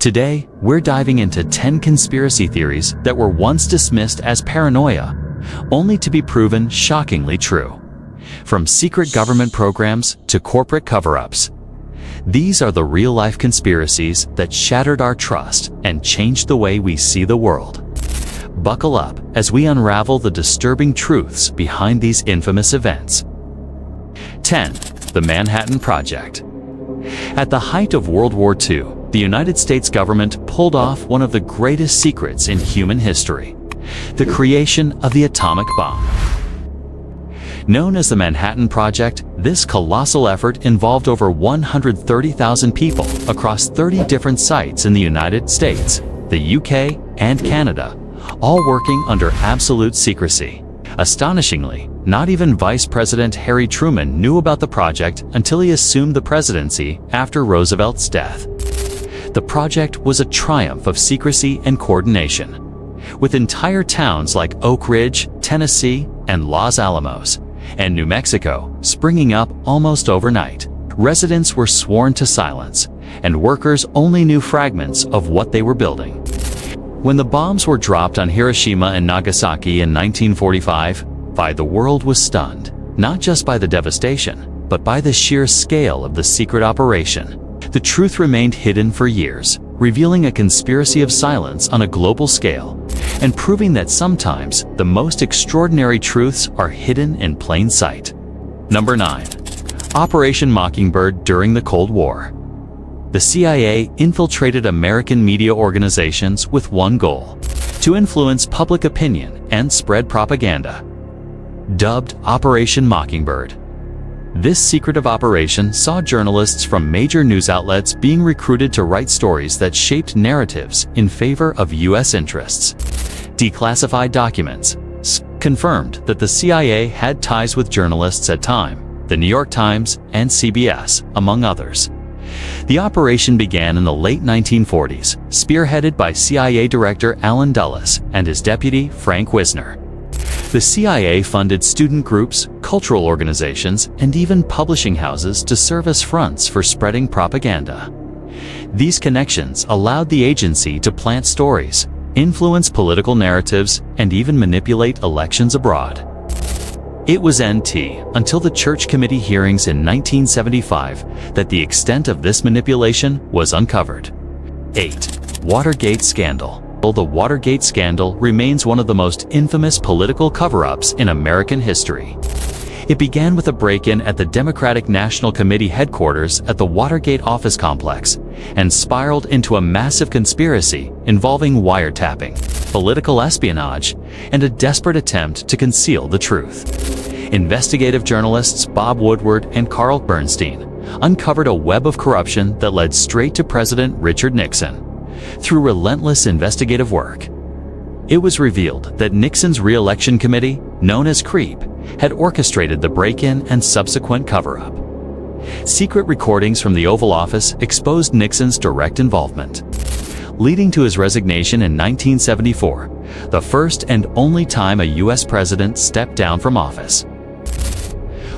Today, we're diving into 10 conspiracy theories that were once dismissed as paranoia, only to be proven shockingly true. From secret government programs to corporate cover-ups, these are the real-life conspiracies that shattered our trust and changed the way we see the world. Buckle up as we unravel the disturbing truths behind these infamous events. 10. The Manhattan Project. At the height of World War II, the United States government pulled off one of the greatest secrets in human history: the creation of the atomic bomb. Known as the Manhattan Project, this colossal effort involved over 130,000 people across 30 different sites in the United States, the UK, and Canada, all working under absolute secrecy. Astonishingly, not even Vice President Harry Truman knew about the project until he assumed the presidency after Roosevelt's death. The project was a triumph of secrecy and coordination, with entire towns like Oak Ridge, Tennessee, and Los Alamos, and New Mexico springing up almost overnight. Residents were sworn to silence, and workers only knew fragments of what they were building. When the bombs were dropped on Hiroshima and Nagasaki in 1945, the world was stunned, not just by the devastation, but by the sheer scale of the secret operation. The truth remained hidden for years, revealing a conspiracy of silence on a global scale, and proving that sometimes the most extraordinary truths are hidden in plain sight. Number 9. Operation Mockingbird during the Cold War. The CIA infiltrated American media organizations with one goal: to influence public opinion and spread propaganda. Dubbed Operation Mockingbird, this secretive operation saw journalists from major news outlets being recruited to write stories that shaped narratives in favor of U.S. interests. Declassified documents confirmed that the CIA had ties with journalists at Time, the New York Times, and CBS, among others. The operation began in the late 1940s, spearheaded by CIA Director Allen Dulles and his deputy Frank Wisner. The CIA funded student groups, cultural organizations, and even publishing houses to serve as fronts for spreading propaganda. These connections allowed the agency to plant stories, influence political narratives, and even manipulate elections abroad. It was until the Church Committee hearings in 1975 that the extent of this manipulation was uncovered. 8. Watergate Scandal. The Watergate scandal remains one of the most infamous political cover-ups in American history. It began with a break-in at the Democratic National Committee headquarters at the Watergate office complex and spiraled into a massive conspiracy involving wiretapping, political espionage, and a desperate attempt to conceal the truth. Investigative journalists Bob Woodward and Carl Bernstein uncovered a web of corruption that led straight to President Richard Nixon. Through relentless investigative work, it was revealed that Nixon's re-election committee, known as CREEP, had orchestrated the break-in and subsequent cover-up. Secret recordings from the Oval Office exposed Nixon's direct involvement, leading to his resignation in 1974, the first and only time a U.S. president stepped down from office.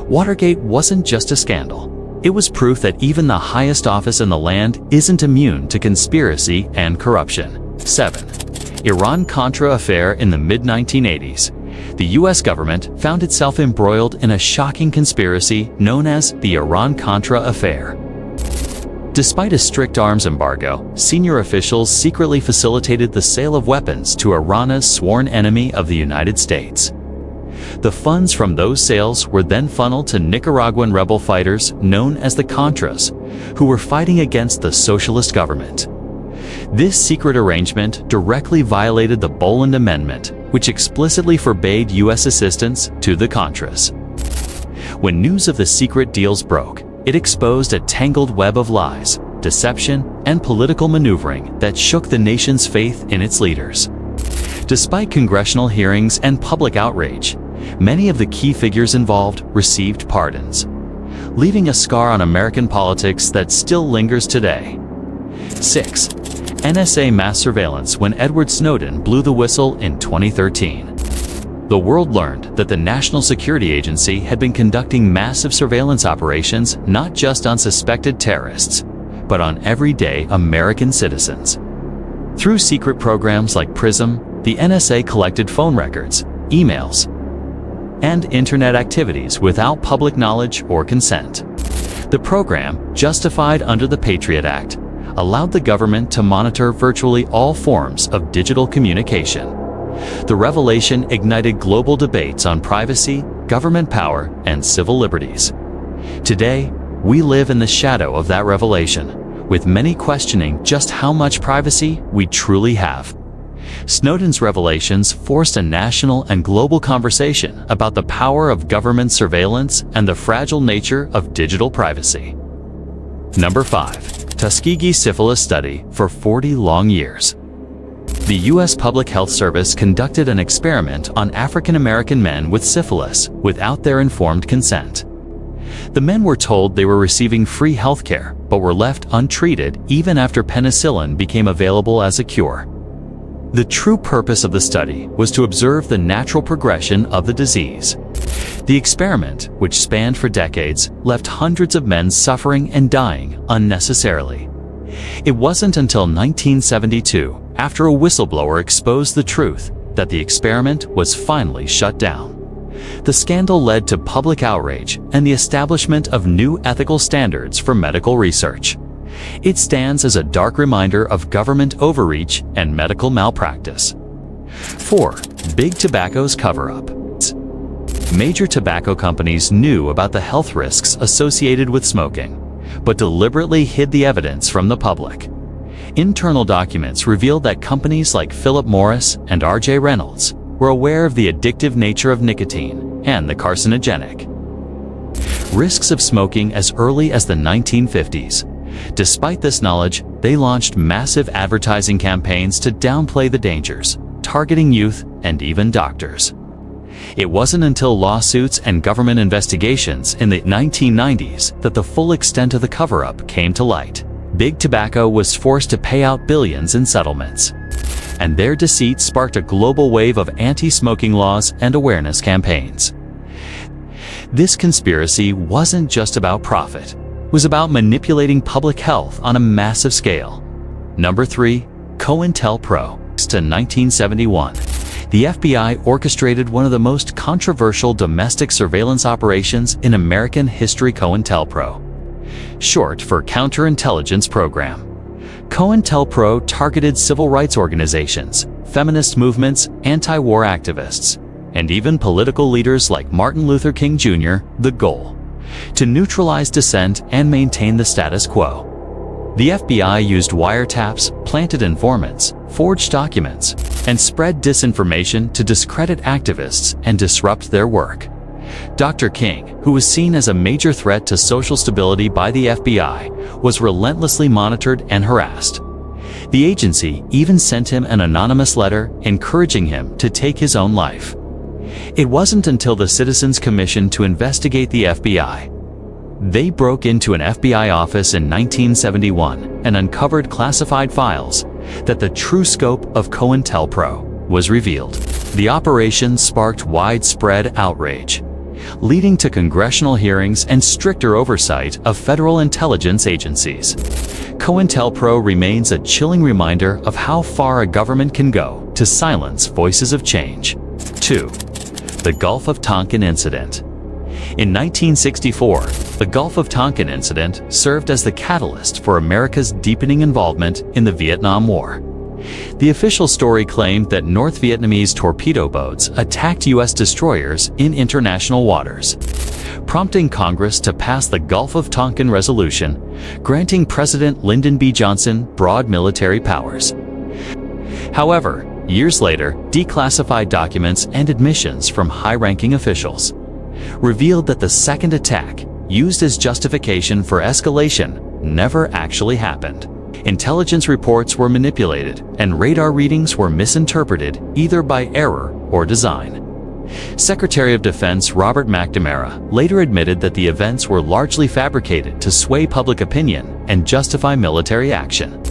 Watergate wasn't just a scandal. It was proof that even the highest office in the land isn't immune to conspiracy and corruption. 7. Iran-Contra affair. In the mid-1980s, the U.S. government found itself embroiled in a shocking conspiracy known as the Iran-Contra affair. Despite a strict arms embargo, senior officials secretly facilitated the sale of weapons to Iran's sworn enemy of the United States. The funds from those sales were then funneled to Nicaraguan rebel fighters known as the Contras, who were fighting against the socialist government. This secret arrangement directly violated the Boland Amendment, which explicitly forbade U.S. assistance to the Contras. When news of the secret deals broke, it exposed a tangled web of lies, deception, and political maneuvering that shook the nation's faith in its leaders. Despite congressional hearings and public outrage, many of the key figures involved received pardons, leaving a scar on American politics that still lingers today. 6. NSA mass surveillance. When Edward Snowden blew the whistle in 2013, the world learned that the National Security Agency had been conducting massive surveillance operations not just on suspected terrorists, but on everyday American citizens. Through secret programs like PRISM, the NSA collected phone records, emails, and internet activities without public knowledge or consent. The program, justified under the Patriot Act, allowed the government to monitor virtually all forms of digital communication. The revelation ignited global debates on privacy, government power, and civil liberties. Today, we live in the shadow of that revelation, with many questioning just how much privacy we truly have. Snowden's revelations forced a national and global conversation about the power of government surveillance and the fragile nature of digital privacy. Number 5. Tuskegee Syphilis Study for 40 long years. The U.S. Public Health Service conducted an experiment on African American men with syphilis without their informed consent. The men were told they were receiving free health care, but were left untreated even after penicillin became available as a cure. The true purpose of the study was to observe the natural progression of the disease. The experiment, which spanned for decades, left hundreds of men suffering and dying unnecessarily. It wasn't until 1972, after a whistleblower exposed the truth, that the experiment was finally shut down. The scandal led to public outrage and the establishment of new ethical standards for medical research. It stands as a dark reminder of government overreach and medical malpractice. 4. Big Tobacco's cover-up. Major tobacco companies knew about the health risks associated with smoking, but deliberately hid the evidence from the public. Internal documents revealed that companies like Philip Morris and R.J. Reynolds were aware of the addictive nature of nicotine and the carcinogenic risks of smoking as early as the 1950s. Despite this knowledge, they launched massive advertising campaigns to downplay the dangers, targeting youth and even doctors. It wasn't until lawsuits and government investigations in the 1990s that the full extent of the cover-up came to light. Big Tobacco was forced to pay out billions in settlements, and their deceit sparked a global wave of anti-smoking laws and awareness campaigns. This conspiracy wasn't just about profit. It was about manipulating public health on a massive scale. Number 3. COINTELPRO. To 1971, the FBI orchestrated one of the most controversial domestic surveillance operations in American history. COINTELPRO, short for Counterintelligence Program. COINTELPRO targeted civil rights organizations, feminist movements, anti-war activists, and even political leaders like Martin Luther King Jr. The goal: to neutralize dissent and maintain the status quo. The FBI used wiretaps, planted informants, forged documents, and spread disinformation to discredit activists and disrupt their work. Dr. King, who was seen as a major threat to social stability by the FBI, was relentlessly monitored and harassed. The agency even sent him an anonymous letter encouraging him to take his own life. It wasn't until the Citizens Commission to investigate the FBI. They broke into an FBI office in 1971 and uncovered classified files that the true scope of COINTELPRO was revealed. The operation sparked widespread outrage, leading to congressional hearings and stricter oversight of federal intelligence agencies. COINTELPRO remains a chilling reminder of how far a government can go to silence voices of change. 2. The Gulf of Tonkin Incident. In 1964, the Gulf of Tonkin incident served as the catalyst for America's deepening involvement in the Vietnam War. The official story claimed that North Vietnamese torpedo boats attacked U.S. destroyers in international waters, prompting Congress to pass the Gulf of Tonkin Resolution, granting President Lyndon B. Johnson broad military powers. However, years later, declassified documents and admissions from high-ranking officials revealed that the second attack, used as justification for escalation, never actually happened. Intelligence reports were manipulated, and radar readings were misinterpreted either by error or design. Secretary of Defense Robert McNamara later admitted that the events were largely fabricated to sway public opinion and justify military action.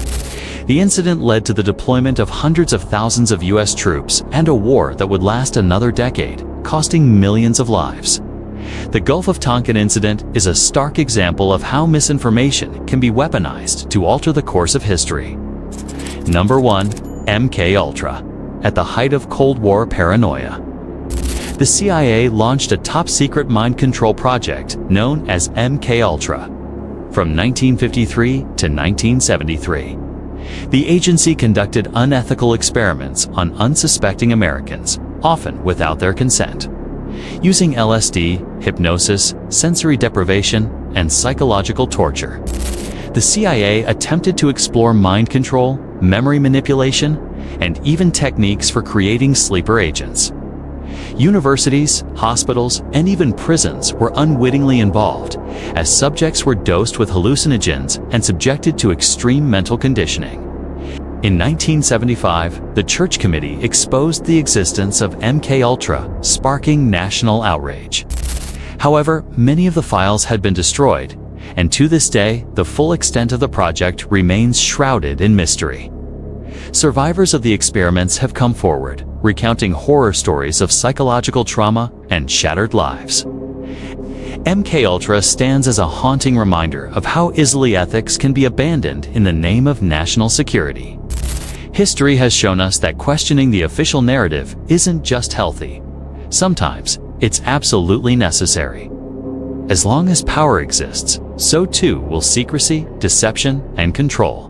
The incident led to the deployment of hundreds of thousands of U.S. troops and a war that would last another decade, costing millions of lives. The Gulf of Tonkin incident is a stark example of how misinformation can be weaponized to alter the course of history. Number 1. MK-Ultra. At the height of Cold War paranoia, the CIA launched a top-secret mind control project known as MK-Ultra. From 1953 to 1973, the agency conducted unethical experiments on unsuspecting Americans, often without their consent. Using LSD, hypnosis, sensory deprivation, and psychological torture, the CIA attempted to explore mind control, memory manipulation, and even techniques for creating sleeper agents. Universities, hospitals, and even prisons were unwittingly involved, as subjects were dosed with hallucinogens and subjected to extreme mental conditioning. In 1975, the Church Committee exposed the existence of MK-Ultra, sparking national outrage. However, many of the files had been destroyed, and to this day, the full extent of the project remains shrouded in mystery. Survivors of the experiments have come forward, recounting horror stories of psychological trauma and shattered lives. MK-Ultra stands as a haunting reminder of how easily ethics can be abandoned in the name of national security. History has shown us that questioning the official narrative isn't just healthy. Sometimes, it's absolutely necessary. As long as power exists, so too will secrecy, deception, and control.